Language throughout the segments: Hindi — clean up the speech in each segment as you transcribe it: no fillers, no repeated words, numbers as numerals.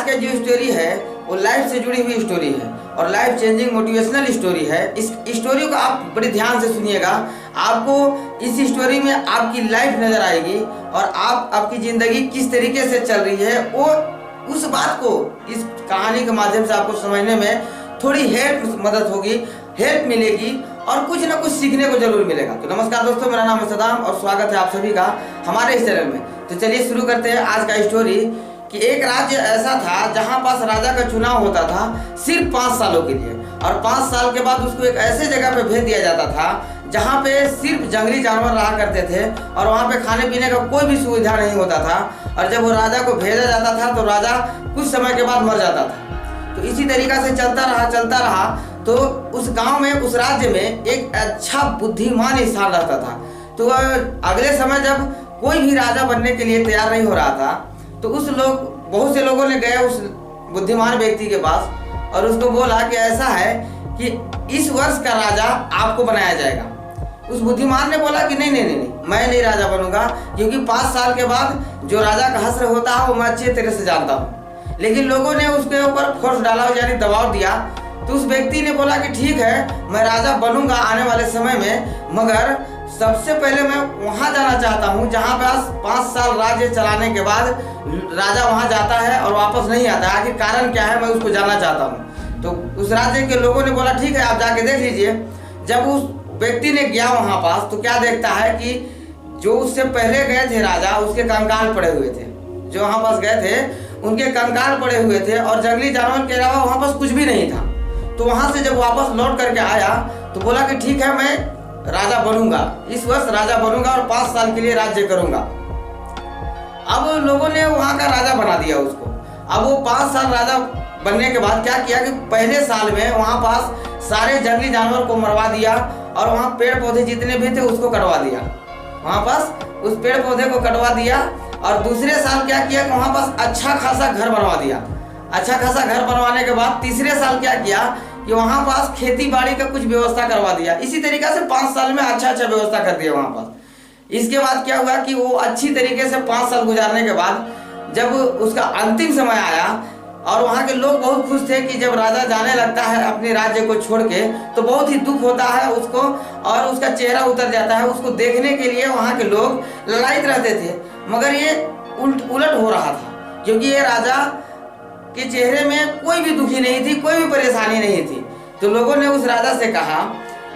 आज का जो स्टोरी है वो लाइफ से जुड़ी हुई स्टोरी है और लाइफ चेंजिंग मोटिवेशनल स्टोरी है। इस स्टोरी को आप बड़े ध्यान से सुनिएगा। आपको इस स्टोरी में आपकी लाइफ नज़र आएगी और आपकी ज़िंदगी किस तरीके से चल रही है वो उस बात को इस कहानी के माध्यम से आपको समझने में थोड़ी मदद होगी, हेल्प मिलेगी और कुछ ना कुछ सीखने को जरूर मिलेगा। तो नमस्कार दोस्तों, मेरा नाम है सदाम और स्वागत है आप सभी का हमारे इस चैनल में। तो चलिए शुरू करते हैं आज का स्टोरी कि एक राज्य ऐसा था जहां पास राजा का चुनाव होता था सिर्फ 5 सालों के लिए, और 5 साल के बाद उसको एक ऐसे जगह पे भेज दिया जाता था जहां पे सिर्फ जंगली जानवर रहा करते थे और वहां पे खाने पीने का कोई भी सुविधा नहीं होता था। और जब वो राजा को भेजा जाता था तो राजा कुछ समय के बाद मर जाता था। तो इसी तरीका से चलता रहा तो उस गांव में, उस राज्य में एक अच्छा बुद्धिमान इंसान रहता था। तो अगले समय जब कोई भी राजा बनने के लिए तैयार नहीं हो रहा था तो बहुत से लोगों ने गए उस बुद्धिमान व्यक्ति के पास और उसको बोला कि ऐसा है कि इस वर्ष का राजा आपको बनाया जाएगा। उस बुद्धिमान ने बोला कि नहीं, मैं नहीं राजा बनूंगा, क्योंकि 5 साल के बाद जो राजा का हश्र होता है वो मैं अच्छे तरह से जानता हूँ। लेकिन लोगों ने उसके ऊपर फोर्स डाला, यानी दबाव दिया। तो उस व्यक्ति ने बोला कि ठीक है, मैं राजा बनूंगा आने वाले समय में, मगर सबसे पहले मैं वहां जाना चाहता हूं जहां पास 5 साल राज्य चलाने के बाद राजा वहां जाता है और वापस नहीं आता। आखिर कारण क्या है, मैं उसको जानना चाहता हूं। तो उस राज्य के लोगों ने बोला ठीक है, आप जाके देख लीजिए। जब उस व्यक्ति ने गया वहां पास तो क्या देखता है कि जो उससे पहले गए थे राजा, उसके कंकाल पड़े हुए थे। जो वहां पास गए थे उनके कंकाल पड़े हुए थे और जंगली जानवर के अलावा वहां पास कुछ भी नहीं था। तो वहां से जब वापस लौट करके आया तो बोला कि ठीक है, मैं राजा बनूंगा, इस वर्ष राजा बनूंगा और 5 साल के लिए राज्य करूंगा। अब लोगों ने वहां का राजा बना दिया उसको। अब वो 5 साल राजा बनने के बाद क्या किया कि पहले साल में वहां पास सारे जंगली जानवर को मरवा दिया और वहां पेड़ पौधे जितने भी थे उसको कटवा दिया। वहां पास उस पेड़ पौधे को कटवा दिया और दूसरे साल क्या किया कि वहां पास अच्छा खासा घर बनवा दिया। अच्छा खासा घर बनवाने के बाद तीसरे साल क्या किया कि वहां पास खेती बाड़ी का कुछ व्यवस्था करवा दिया। इसी तरीके से 5 साल में अच्छा व्यवस्था कर दिया वहां पास। इसके बाद क्या हुआ कि वो अच्छी तरीके से 5 साल गुजारने के बाद जब उसका अंतिम समय आया और वहां के लोग बहुत खुश थे कि जब राजा जाने लगता है अपने राज्य को छोड़ के तो बहुत ही दुख होता है उसको और उसका चेहरा उतर जाता है। उसको देखने के लिए वहां के लोग ललायित रहते थे, मगर ये उलट हो रहा था, क्योंकि ये राजा के चेहरे में कोई भी दुखी नहीं थी, कोई भी परेशानी नहीं थी। तो लोगों ने उस राजा से कहा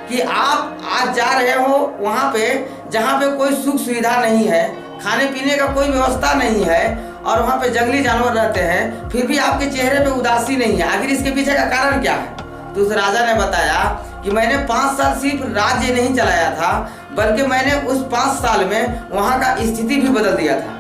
कि आप आज जा रहे हो वहां पे जहां पे कोई सुख सुविधा नहीं है, खाने पीने का कोई व्यवस्था नहीं है और वहां पे जंगली जानवर रहते हैं, फिर भी आपके चेहरे पे उदासी नहीं है। आखिर इसके पीछे का कारण क्या है? तो उस राजा ने बताया कि मैंने 5 साल सिर्फ राज्य नहीं चलाया था, बल्कि मैंने उस 5 साल में वहां का स्थिति भी बदल दिया था,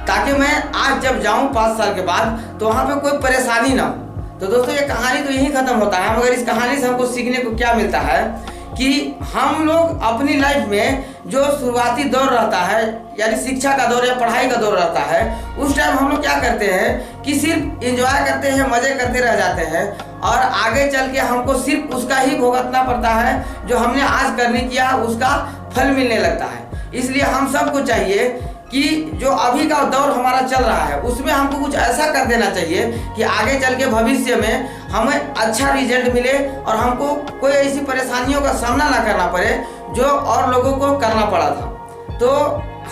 ताकि मैं आज जब जाऊं 5 साल के बाद तो वहां पे कोई परेशानी ना हो। तो दोस्तों, ये कहानी तो यही खत्म होता है, मगर इस कहानी से हमको सीखने को क्या मिलता है कि हम लोग अपनी लाइफ में जो शुरुआती दौर रहता है, यानी शिक्षा का दौर या पढ़ाई का दौर रहता है, उस टाइम हम लोग क्या करते हैं कि सिर्फ एंजॉय करते हैं, मजे करते रह जाते हैं और आगे चल के हमको सिर्फ उसका ही भुगतना पड़ता है जो हमने आज करने किया उसका फल मिलने लगता है। इसलिए हम सबको चाहिए कि जो अभी का दौर हमारा चल रहा है उसमें हमको कुछ ऐसा कर देना चाहिए कि आगे चल के भविष्य में हमें अच्छा रिजल्ट मिले और हमको कोई ऐसी परेशानियों का सामना ना करना पड़े जो और लोगों को करना पड़ा था। तो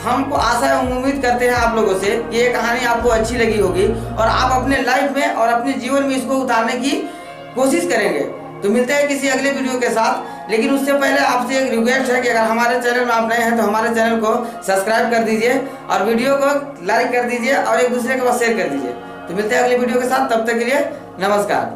हमको आशा है, उम्मीद करते हैं आप लोगों से कि ये कहानी आपको अच्छी लगी होगी और आप अपने लाइफ में और अपने जीवन में इसको उतारने की कोशिश करेंगे। तो मिलते हैं किसी अगले वीडियो के साथ, लेकिन उससे पहले आपसे एक रिक्वेस्ट है कि अगर हमारे चैनल में आप नए हैं तो हमारे चैनल को सब्सक्राइब कर दीजिए और वीडियो को लाइक कर दीजिए और एक दूसरे के पास शेयर कर दीजिए। तो मिलते हैं अगले वीडियो के साथ, तब तक के लिए नमस्कार।